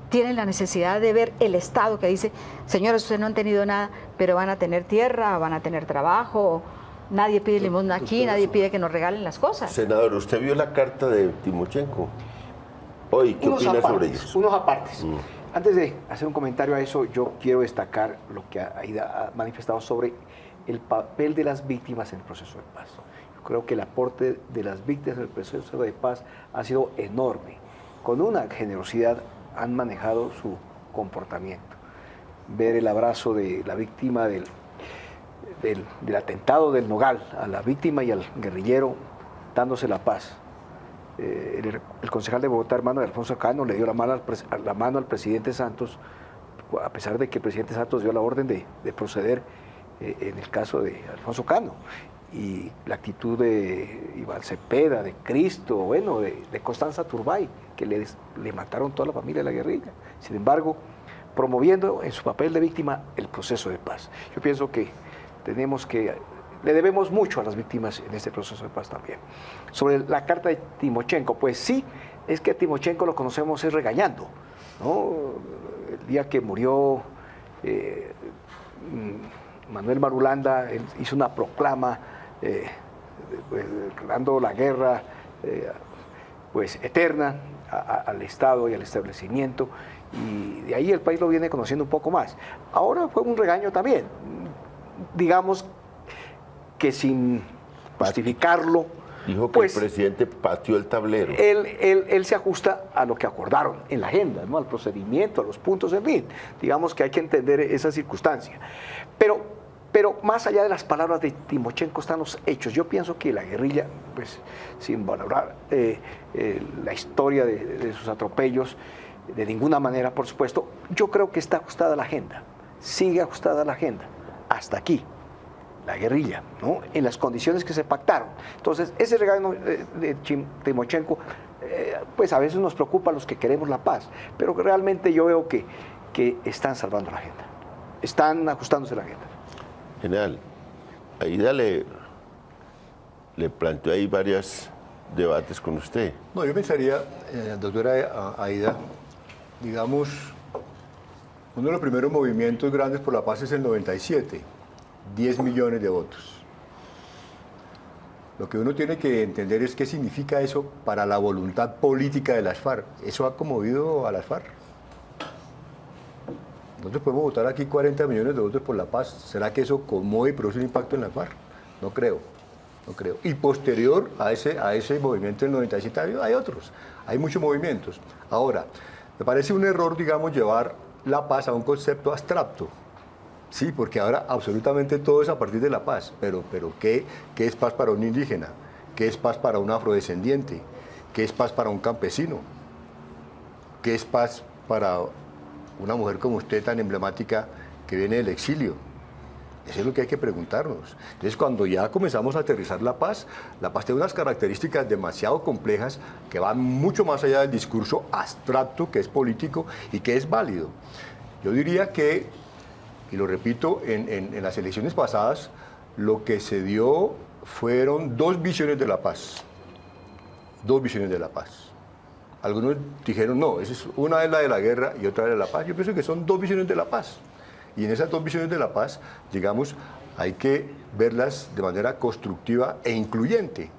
S2: tienen la necesidad de ver el Estado que dice, señores, ustedes no han tenido nada, pero van a tener tierra, van a tener trabajo. Nadie pide limosna aquí, nadie pide que nos regalen las cosas.
S1: Senador, ¿usted vio la carta de Timochenko? Hoy, ¿qué opina sobre ellos?
S3: Unos apartes. Antes de hacer un comentario a eso, yo quiero destacar lo que Aida ha manifestado sobre el papel de las víctimas en el proceso de paz. Yo creo que el aporte de las víctimas en el proceso de paz ha sido enorme. Con una generosidad han manejado su comportamiento. Ver el abrazo de la víctima del atentado del Nogal, a la víctima y al guerrillero, dándose la paz. El concejal de Bogotá, hermano de Alfonso Cano, le dio la mano al presidente Santos, a pesar de que el presidente Santos dio la orden de proceder en el caso de Alfonso Cano. Y la actitud de Iván Cepeda, de Cristo, bueno, de Constanza Turbay, que le mataron toda la familia de la guerrilla. Sin embargo, promoviendo en su papel de víctima el proceso de paz. Yo pienso que le debemos mucho a las víctimas en este proceso de paz también. Sobre la carta de Timochenko, pues sí, es que a Timochenko lo conocemos es regañando, ¿no? El día que murió Manuel Marulanda, él hizo una proclama declarando la guerra pues eterna al Estado y al establecimiento, y de ahí el país lo viene conociendo un poco más. Ahora fue un regaño también, digamos que sin justificarlo.
S1: Dijo que pues, el presidente pateó el tablero.
S3: Él se ajusta a lo que acordaron en la agenda, ¿no? Al procedimiento, a los puntos, en fin. Digamos que hay que entender esa circunstancia. Pero más allá de las palabras de Timochenko están los hechos. Yo pienso que la guerrilla, pues sin valorar la historia de sus atropellos, de ninguna manera, por supuesto, yo creo que está ajustada a la agenda. sigue ajustada a la agenda. Hasta aquí, la guerrilla, ¿no? En las condiciones que se pactaron. Entonces, ese regalo de Timochenko, pues a veces nos preocupa a los que queremos la paz, pero realmente yo veo que están salvando la agenda, están ajustándose la agenda.
S1: General, Aida le planteó ahí varios debates con usted.
S4: No, yo pensaría, doctora Aida, digamos, uno de los primeros movimientos grandes por la paz es el 97, 10 millones de votos. Lo que uno tiene que entender es qué significa eso para la voluntad política de las FARC. ¿Eso ha conmovido a las FARC? Nosotros podemos votar aquí 40 millones de votos por la paz. ¿Será que eso conmueve y produce un impacto en las FARC? No creo, no creo. Y posterior a ese movimiento del 97 hay otros, hay muchos movimientos. Ahora, me parece un error, digamos, llevar la paz a un concepto abstracto. Sí, porque ahora absolutamente todo es a partir de la paz. Pero ¿qué es paz para un indígena? ¿Qué es paz para un afrodescendiente? ¿Qué es paz para un campesino? ¿Qué es paz para una mujer como usted tan emblemática que viene del exilio? Eso es lo que hay que preguntarnos. Entonces, cuando ya comenzamos a aterrizar la paz tiene unas características demasiado complejas que van mucho más allá del discurso abstracto, que es político y que es válido. Yo diría que, y lo repito, en las elecciones pasadas, lo que se dio fueron 2 visiones de la paz. 2 visiones de la paz. Algunos dijeron, no, una es la de la guerra y otra es la de la paz. Yo pienso que son 2 visiones de la paz. Y en esas 2 visiones de la paz, digamos, hay que verlas de manera constructiva e incluyente.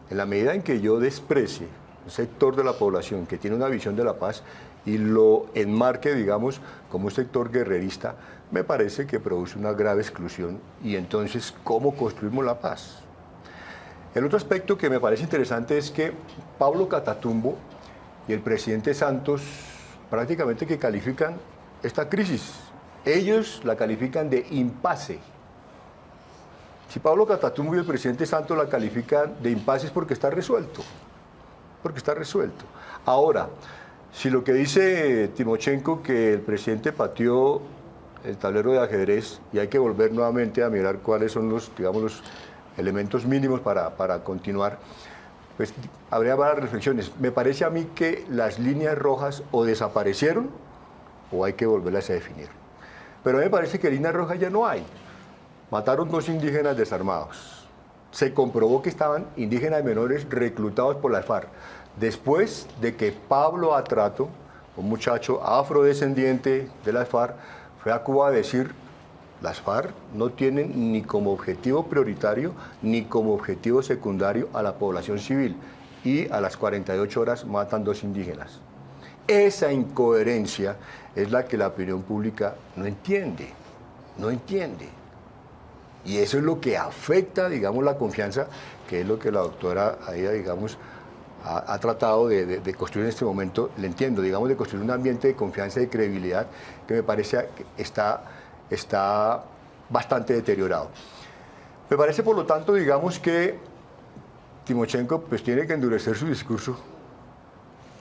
S4: En la medida en que yo desprecie un sector de la población que tiene una visión de la paz y lo enmarque, digamos, como un sector guerrerista, me parece que produce una grave exclusión. Y entonces, ¿cómo construimos la paz? El otro aspecto que me parece interesante es que Pablo Catatumbo y el presidente Santos prácticamente que califican esta crisis. Ellos la califican de impasse. Si Pablo Catatumbo y el presidente Santos la califican de impasse es porque está resuelto. Porque está resuelto. Ahora, si lo que dice Timochenko, que el presidente pateó el tablero de ajedrez y hay que volver nuevamente a mirar cuáles son los, digamos, los elementos mínimos para continuar, pues habría varias reflexiones. Me parece a mí que las líneas rojas o desaparecieron o hay que volverlas a definir. Pero a mí me parece que líneas rojas ya no hay. Mataron 2 indígenas desarmados. Se comprobó que estaban indígenas menores reclutados por las FARC. Después de que Pablo Atrato, un muchacho afrodescendiente de las FARC, fue a Cuba a decir, las FARC no tienen ni como objetivo prioritario ni como objetivo secundario a la población civil y a las 48 horas matan 2 indígenas. Esa incoherencia es la que la opinión pública no entiende, no entiende. Y eso es lo que afecta, digamos, la confianza, que es lo que la doctora Aida, digamos, ha tratado de construir en este momento, le entiendo, digamos, de construir un ambiente de confianza y de credibilidad que me parece que está bastante deteriorado. Me parece, por lo tanto, digamos, que Timochenko pues tiene que endurecer su discurso,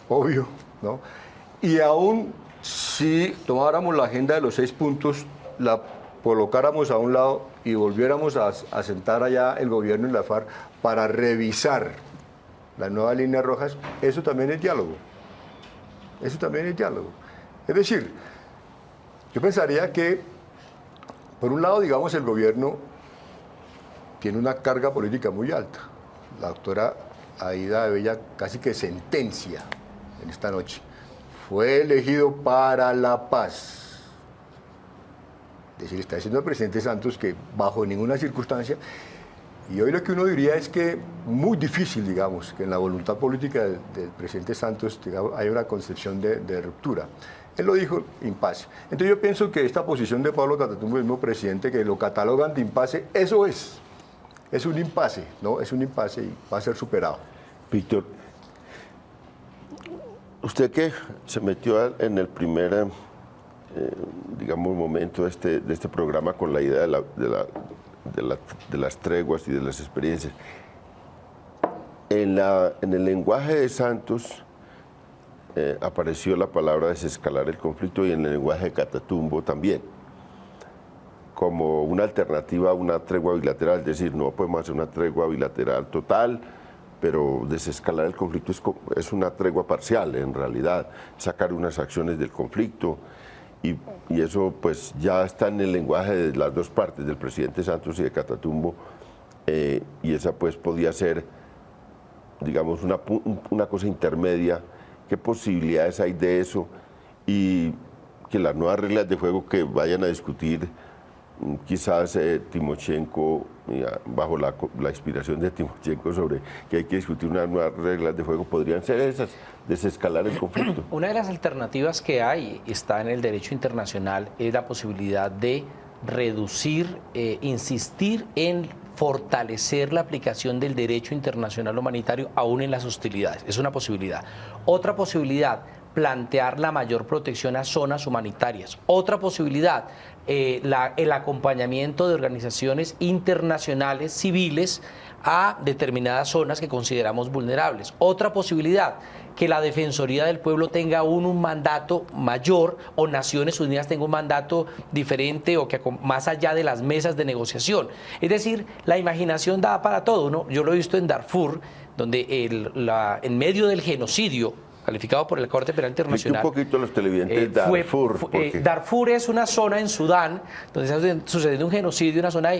S4: obvio, ¿no? Y aún si tomáramos la agenda de los 6 puntos, la colocáramos a un lado y volviéramos a sentar allá el gobierno y la FARC para revisar las nuevas líneas rojas, eso también es diálogo. Eso también es diálogo. Es decir, yo pensaría que, por un lado, digamos, el gobierno tiene una carga política muy alta. La doctora Aida Abella casi que sentencia en esta noche. Fue elegido para la paz. Es decir, está diciendo el presidente Santos que bajo ninguna circunstancia. Y hoy lo que uno diría es que muy difícil, digamos, que en la voluntad política del presidente Santos, digamos, hay una concepción de ruptura. Él lo dijo, impasse. Entonces yo pienso que esta posición de Pablo Catatumbo, el mismo presidente, que lo catalogan de impasse, eso es un impasse, ¿no? Es un impasse y va a ser superado.
S1: Víctor, usted que se metió en el primer, digamos, momento de este programa con la idea de las treguas y de las experiencias. En el lenguaje de Santos apareció la palabra desescalar el conflicto y en el lenguaje de Catatumbo también. como una alternativa a una tregua bilateral, es decir, no podemos hacer una tregua bilateral total, pero desescalar el conflicto es una tregua parcial en realidad, sacar unas acciones del conflicto, y eso pues ya está en el lenguaje de las dos partes, del presidente Santos y de Catatumbo, y esa pues podía ser, digamos, una cosa intermedia. ¿Qué posibilidades hay de eso? Y que las nuevas reglas de juego que vayan a discutir quizás Timochenko, bajo la inspiración de Timochenko sobre que hay que discutir unas nuevas reglas de juego, podrían ser esas, desescalar el conflicto.
S5: Una de las alternativas que hay, está en el derecho internacional, es la posibilidad de reducir, insistir en fortalecer la aplicación del derecho internacional humanitario aún en las hostilidades. Es una posibilidad. Otra posibilidad, plantear la mayor protección a zonas humanitarias. Otra posibilidad, el acompañamiento de organizaciones internacionales civiles a determinadas zonas que consideramos vulnerables. Otra posibilidad, que la Defensoría del Pueblo tenga un mandato mayor, o Naciones Unidas tenga un mandato diferente, o que más allá de las mesas de negociación. Es decir, la imaginación da para todo, ¿no? Yo lo he visto en Darfur, donde en medio del genocidio calificado por la Corte Penal Internacional.
S1: Un poquito los televidentes Darfur.
S5: Darfur es una zona en Sudán donde está sucediendo un genocidio, una zona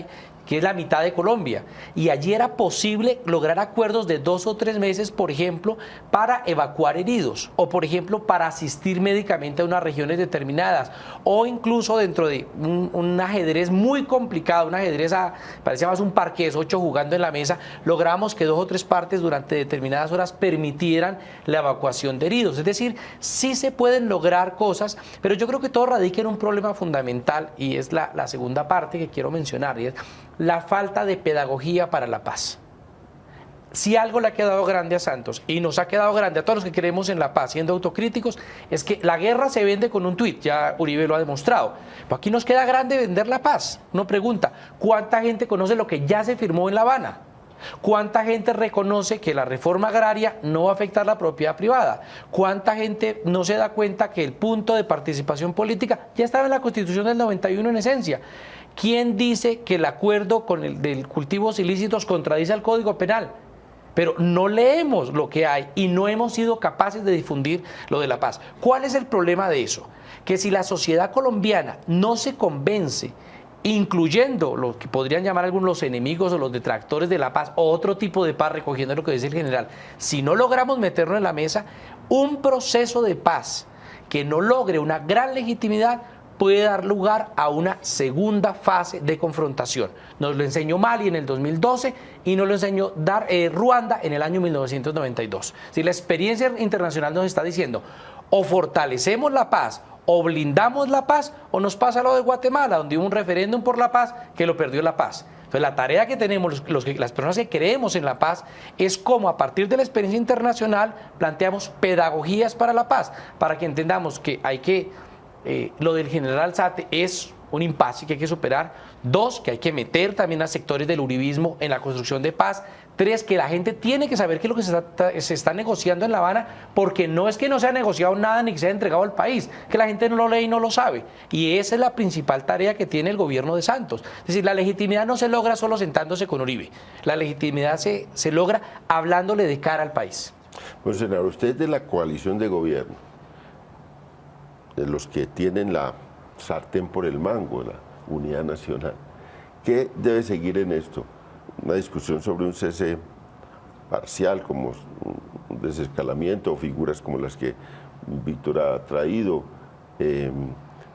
S5: que es la mitad de Colombia. Y allí era posible lograr acuerdos de 2 o 3 meses, por ejemplo, para evacuar heridos, o por ejemplo, para asistir médicamente a unas regiones determinadas, o incluso dentro de un ajedrez muy complicado, un ajedrez parecía más un parqués, 8 jugando en la mesa, logramos que 2 o 3 partes durante determinadas horas permitieran la evacuación de heridos. Es decir, sí se pueden lograr cosas, pero yo creo que todo radica en un problema fundamental, y es la segunda parte que quiero mencionar, y es la falta de pedagogía para la paz. Si algo le ha quedado grande a Santos, y nos ha quedado grande a todos los que creemos en la paz, siendo autocríticos, es que la guerra se vende con un tuit, ya Uribe lo ha demostrado. Pero aquí nos queda grande vender la paz. Uno pregunta, ¿cuánta gente conoce lo que ya se firmó en La Habana? ¿Cuánta gente reconoce que la reforma agraria no va a afectar la propiedad privada? ¿Cuánta gente no se da cuenta que el punto de participación política ya estaba en la Constitución del 91 en esencia? ¿Quién dice que el acuerdo del cultivos ilícitos contradice al Código Penal? Pero no leemos lo que hay y no hemos sido capaces de difundir lo de la paz. ¿Cuál es el problema de eso? Que si la sociedad colombiana no se convence, incluyendo lo que podrían llamar algunos los enemigos o los detractores de la paz, o otro tipo de paz, recogiendo lo que dice el general, si no logramos meternos en la mesa, un proceso de paz que no logre una gran legitimidad puede dar lugar a una segunda fase de confrontación. Nos lo enseñó Mali en el 2012 y nos lo enseñó Ruanda en el año 1992. Si la experiencia internacional nos está diciendo, o fortalecemos la paz, o blindamos la paz, o nos pasa lo de Guatemala, donde hubo un referéndum por la paz que lo perdió la paz. Entonces la tarea que tenemos las personas que creemos en la paz es cómo a partir de la experiencia internacional planteamos pedagogías para la paz, para que entendamos que hay que lo del general Alzate es un impasse que hay que superar. 2, que hay que meter también a sectores del uribismo en la construcción de paz. 3, que la gente tiene que saber qué es lo que se está negociando en La Habana, porque no es que no se ha negociado nada ni que se haya entregado al país, que la gente no lo lee y no lo sabe. Y esa es la principal tarea que tiene el gobierno de Santos. Es decir, la legitimidad no se logra solo sentándose con Uribe. La legitimidad se logra hablándole de cara al país.
S1: Pues, senador, usted es de la coalición de gobierno, de los que tienen la sartén por el mango, la unidad nacional. ¿Qué debe seguir en esto? Una discusión sobre un cese parcial, como un desescalamiento, o figuras como las que Víctor ha traído,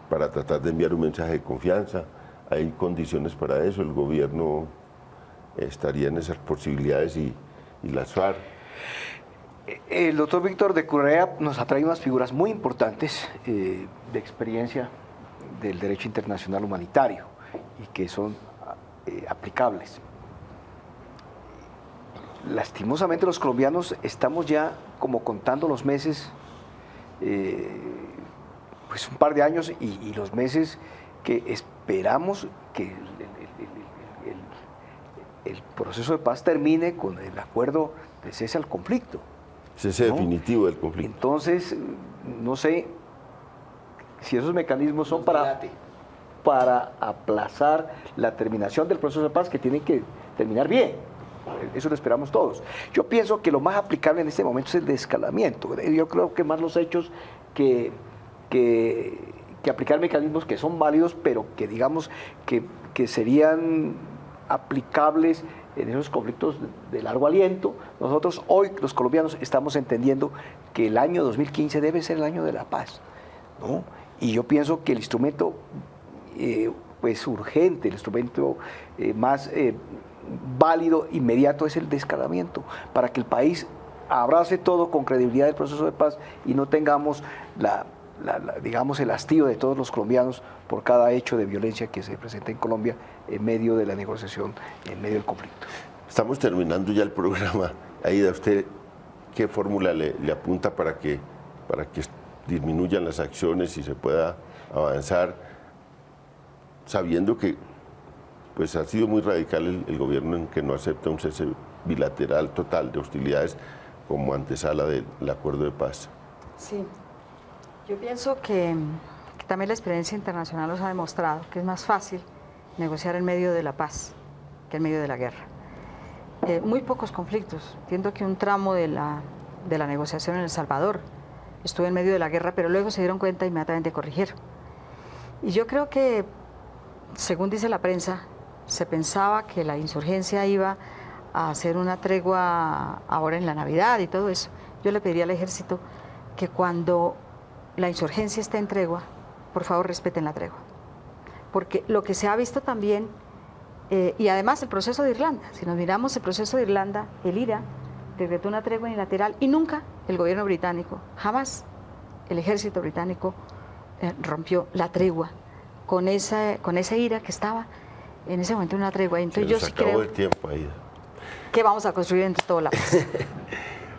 S1: para tratar de enviar un mensaje de confianza. ¿Hay condiciones para eso? ¿El gobierno estaría en esas posibilidades y las FARC?
S3: El doctor Víctor de Correa nos ha traído unas figuras muy importantes de experiencia del derecho internacional humanitario y que son aplicables. Lastimosamente los colombianos estamos ya como contando los meses, pues un par de años y los meses que esperamos que el proceso de paz termine con el acuerdo de cese al conflicto.
S1: Cese definitivo del conflicto.
S3: Entonces, no sé si esos mecanismos son para... para aplazar la terminación del proceso de paz, que tiene que terminar bien. Eso lo esperamos todos. Yo pienso que lo más aplicable en este momento es el desescalamiento. Yo creo que más los hechos que aplicar mecanismos que son válidos, pero que digamos que serían aplicables en esos conflictos de largo aliento. Nosotros hoy, los colombianos, estamos entendiendo que el año 2015 debe ser el año de la paz, ¿no? Y yo pienso que el instrumento pues urgente, el instrumento más válido, inmediato, es el desescalamiento, para que el país abrace todo con credibilidad el proceso de paz y no tengamos digamos, el hastío de todos los colombianos por cada hecho de violencia que se presenta en Colombia en medio de la negociación, en medio del conflicto.
S1: Estamos terminando ya el programa. Aida, ¿usted qué fórmula le apunta para que disminuyan las acciones y se pueda avanzar, sabiendo que pues ha sido muy radical el gobierno en que no acepta un cese bilateral total de hostilidades como antesala del acuerdo de paz?
S2: Sí, yo pienso que también la experiencia internacional nos ha demostrado que es más fácil negociar en medio de la paz que en medio de la guerra. Muy pocos conflictos. Entiendo que un tramo de la negociación en El Salvador estuvo en medio de la guerra, pero luego se dieron cuenta inmediatamente de corregir. Y yo creo que, según dice la prensa, se pensaba que la insurgencia iba a hacer una tregua ahora en la Navidad y todo eso. Yo le pediría al ejército que cuando la insurgencia esté en tregua, por favor respeten la tregua. Porque lo que se ha visto también, y además el proceso de Irlanda, si nos miramos el proceso de Irlanda, el IRA decretó una tregua unilateral y nunca el gobierno británico, jamás el ejército británico rompió la tregua con ese IRA que estaba en ese momento en una tregua. Entonces yo sí creo
S1: el tiempo, Aida,
S2: que vamos a construir entre todos la paz.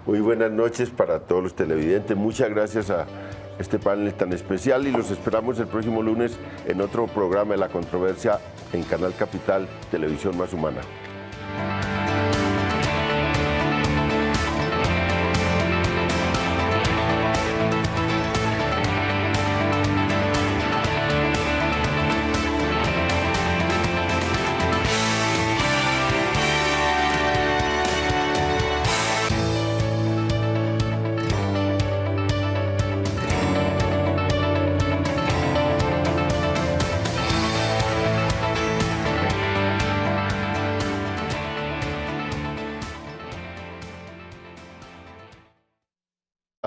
S1: Muy buenas noches para todos los televidentes. Muchas gracias a este panel tan especial y los esperamos el próximo lunes en otro programa de La Controversia en Canal Capital, Televisión Más Humana.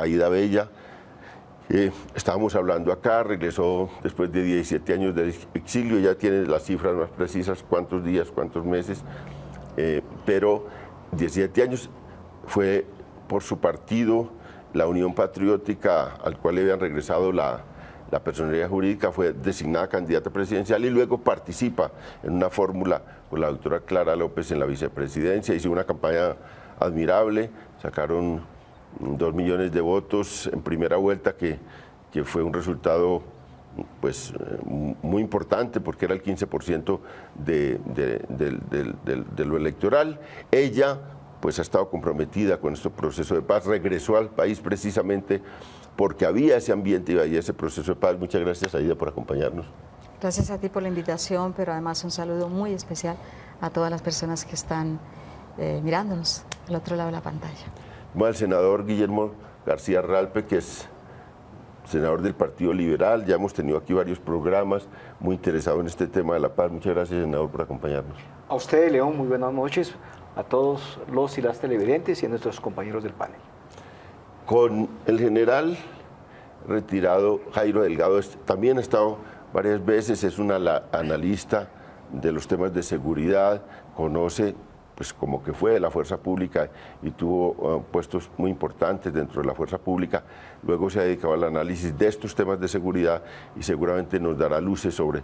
S1: Aida Bella, estábamos hablando acá, regresó después de 17 años de exilio, ya tiene las cifras más precisas, cuántos días, cuántos meses, pero 17 años fue por su partido, la Unión Patriótica, al cual le habían regresado la personería jurídica, fue designada candidata presidencial y luego participa en una fórmula con la doctora Clara López en la vicepresidencia, hizo una campaña admirable, sacaron 2 millones de votos en primera vuelta, que fue un resultado pues muy importante porque era el 15% de lo electoral. Ella pues ha estado comprometida con este proceso de paz, regresó al país precisamente porque había ese ambiente y había ese proceso de paz. Muchas gracias, Aida, por acompañarnos.
S2: Gracias a ti por la invitación, pero además un saludo muy especial a todas las personas que están mirándonos al otro lado de la pantalla.
S1: Al senador Guillermo García Ralpe, que es senador del Partido Liberal. Ya hemos tenido aquí varios programas, muy interesado en este tema de la paz. Muchas gracias, senador, por acompañarnos.
S3: A usted, León, muy buenas noches, a todos los y las televidentes y a nuestros compañeros del panel.
S1: Con el general retirado Jairo Delgado, también ha estado varias veces, es un analista de los temas de seguridad, conoce pues como que fue de la fuerza pública y tuvo puestos muy importantes dentro de la fuerza pública. Luego se ha dedicado al análisis de estos temas de seguridad y seguramente nos dará luces sobre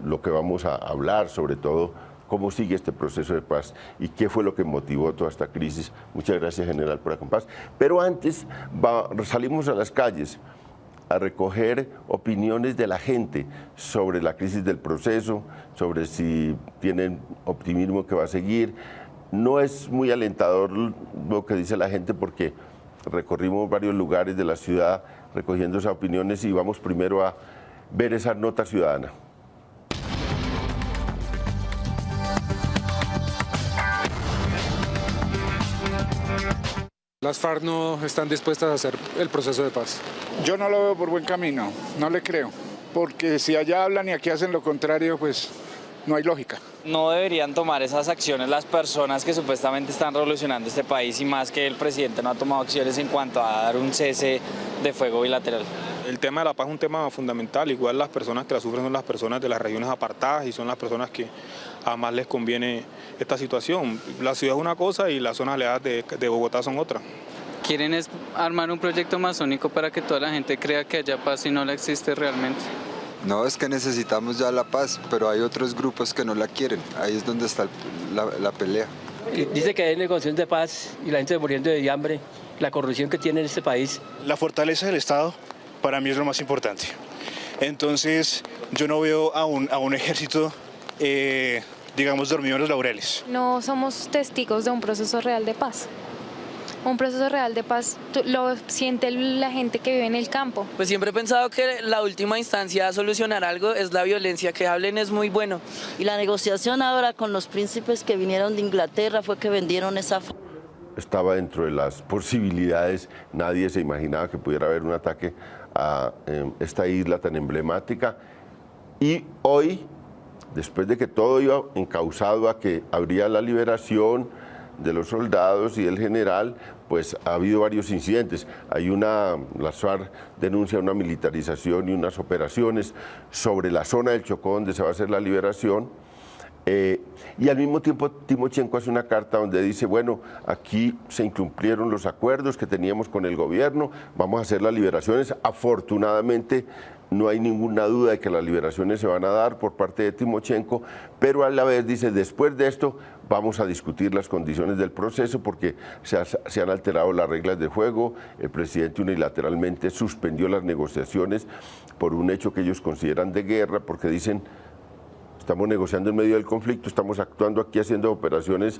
S1: lo que vamos a hablar, sobre todo cómo sigue este proceso de paz y qué fue lo que motivó toda esta crisis. Muchas gracias, general, por acompañarnos. Pero antes salimos a las calles a recoger opiniones de la gente sobre la crisis del proceso, sobre si tienen optimismo que va a seguir. No es muy alentador lo que dice la gente porque recorrimos varios lugares de la ciudad recogiendo esas opiniones y vamos primero a ver esa nota ciudadana.
S18: Las FARC no están dispuestas a hacer el proceso de paz.
S7: Yo no lo veo por buen camino, no le creo, porque si allá hablan y aquí hacen lo contrario, pues no hay lógica.
S8: No deberían tomar esas acciones las personas que supuestamente están revolucionando este país y más que el presidente no ha tomado acciones en cuanto a dar un cese de fuego bilateral.
S6: El tema de la paz es un tema fundamental, igual las personas que la sufren son las personas de las regiones apartadas y son las personas que a más les conviene esta situación. La ciudad es una cosa y las zonas aledadas de Bogotá son otra.
S9: Quieren es armar un proyecto masónico para que toda la gente crea que haya paz y no la existe realmente.
S10: No, es que necesitamos ya la paz, pero hay otros grupos que no la quieren. Ahí es donde está la pelea.
S11: Dice que hay negociación de paz y la gente muriendo de hambre, la corrupción que tiene en este país.
S12: La fortaleza del Estado para mí es lo más importante. Entonces yo no veo a un ejército, digamos, dormido en los laureles.
S13: No somos testigos de un proceso real de paz. Un proceso real de paz lo siente la gente que vive en el campo.
S14: Pues siempre he pensado que la última instancia a solucionar algo es la violencia, que hablen es muy bueno.
S15: Y la negociación ahora con los príncipes que vinieron de Inglaterra fue que vendieron esa...
S1: Estaba dentro de las posibilidades, nadie se imaginaba que pudiera haber un ataque a esta isla tan emblemática. Y hoy, después de que todo iba encauzado a que habría la liberación de los soldados y del general, pues ha habido varios incidentes. Las FARC denuncia una militarización y unas operaciones sobre la zona del Chocó donde se va a hacer la liberación. Y al mismo tiempo Timochenko hace una carta donde dice, bueno, aquí se incumplieron los acuerdos que teníamos con el gobierno, vamos a hacer las liberaciones. Afortunadamente no hay ninguna duda de que las liberaciones se van a dar por parte de Timochenko, pero a la vez dice, después de esto vamos a discutir las condiciones del proceso porque se han alterado las reglas de juego. El presidente unilateralmente suspendió las negociaciones por un hecho que ellos consideran de guerra, porque dicen, estamos negociando en medio del conflicto, estamos actuando aquí haciendo operaciones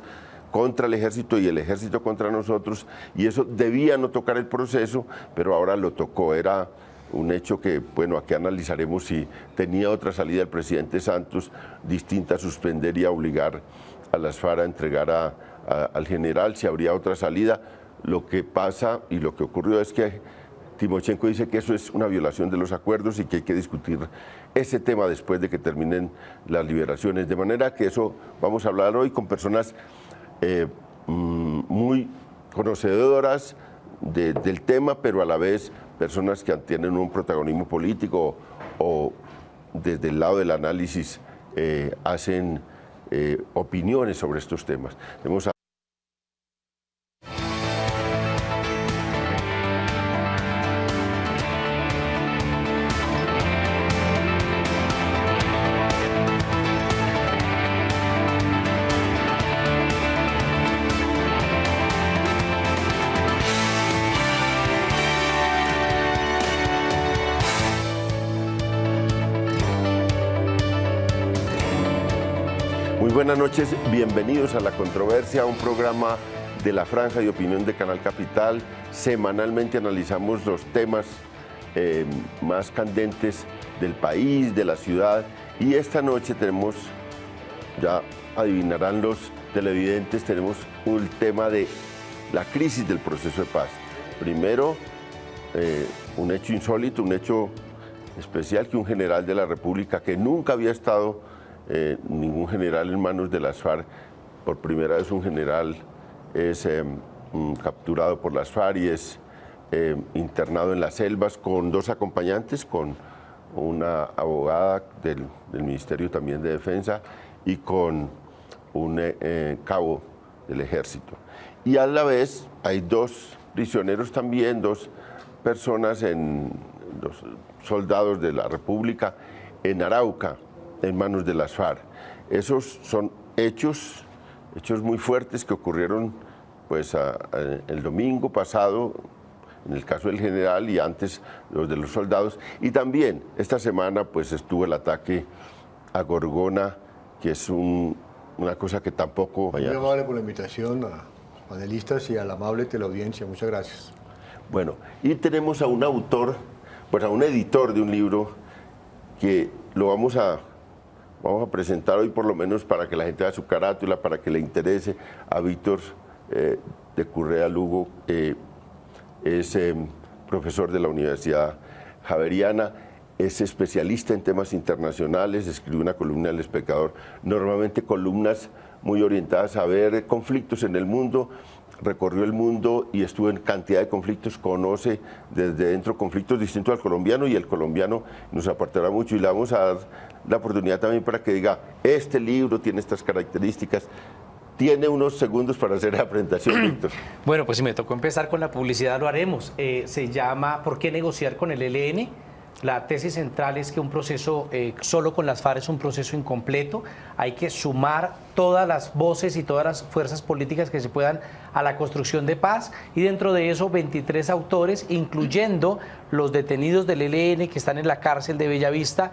S1: contra el ejército y el ejército contra nosotros, y eso debía no tocar el proceso, pero ahora lo tocó. Era un hecho que, bueno, aquí analizaremos si tenía otra salida el presidente Santos distinta a suspender y a obligar a las FARC a entregar al general, si habría otra salida. Lo que pasa y lo que ocurrió es que Timochenko dice que eso es una violación de los acuerdos y que hay que discutir ese tema después de que terminen las liberaciones. De manera que eso vamos a hablar hoy con personas muy conocedoras del tema, pero a la vez personas que tienen un protagonismo político o desde el lado del análisis hacen opiniones sobre estos temas. Muy buenas noches, bienvenidos a La Controversia, un programa de la Franja de Opinión de Canal Capital. Semanalmente analizamos los temas más candentes del país, de la ciudad, y esta noche tenemos, ya adivinarán los televidentes, tenemos un tema de la crisis del proceso de paz. Primero, un hecho insólito, un hecho especial, que un general de la República que nunca había estado ningún general en manos de las FARC, por primera vez un general es capturado por las FARC y es internado en las selvas con dos acompañantes, con una abogada del Ministerio también de Defensa y con un cabo del Ejército. Y a la vez hay dos prisioneros también, dos personas, dos soldados de la República en Arauca, en manos de las FARC. Esos son hechos muy fuertes que ocurrieron pues, el domingo pasado, en el caso del general, y antes los de los soldados. Y también esta semana pues, estuvo el ataque a Gorgona, que es una cosa que tampoco...
S4: Muy amable por la invitación a los panelistas y a la amable teleaudiencia. Muchas gracias.
S1: Bueno, y tenemos a un autor, pues a un editor de un libro que lo vamos a presentar hoy, por lo menos para que la gente vea su carátula, para que le interese, a Víctor de Currea Lugo, es profesor de la Universidad Javeriana, es especialista en temas internacionales, escribió una columna del Espectador, normalmente columnas muy orientadas a ver conflictos en el mundo, recorrió el mundo y estuvo en cantidad de conflictos, conoce desde dentro conflictos distintos al colombiano y el colombiano nos aportará mucho y le vamos a dar la oportunidad también para que diga, este libro tiene estas características. Tiene unos segundos para hacer la presentación, Víctor.
S5: Bueno, pues si me tocó empezar con la publicidad, lo haremos. Se llama ¿Por qué negociar con el ELN? La tesis central es que un proceso solo con las FARC es un proceso incompleto. Hay que sumar todas las voces y todas las fuerzas políticas que se puedan a la construcción de paz. Y dentro de eso, 23 autores, incluyendo los detenidos del ELN que están en la cárcel de Bellavista.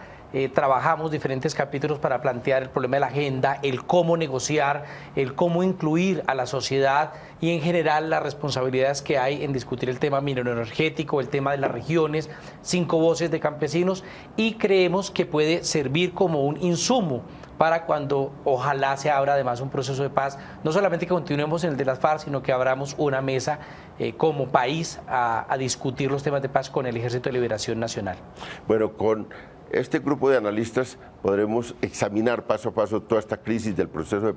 S5: Trabajamos diferentes capítulos para plantear el problema de la agenda, el cómo negociar, el cómo incluir a la sociedad y en general las responsabilidades que hay en discutir el tema mineroenergético, el tema de las regiones, 5 voces de campesinos, y creemos que puede servir como un insumo para cuando ojalá se abra además un proceso de paz, no solamente que continuemos en el de las FARC, sino que abramos una mesa como país a discutir los temas de paz con el Ejército de Liberación Nacional.
S1: Bueno, con este grupo de analistas podremos examinar paso a paso toda esta crisis del proceso de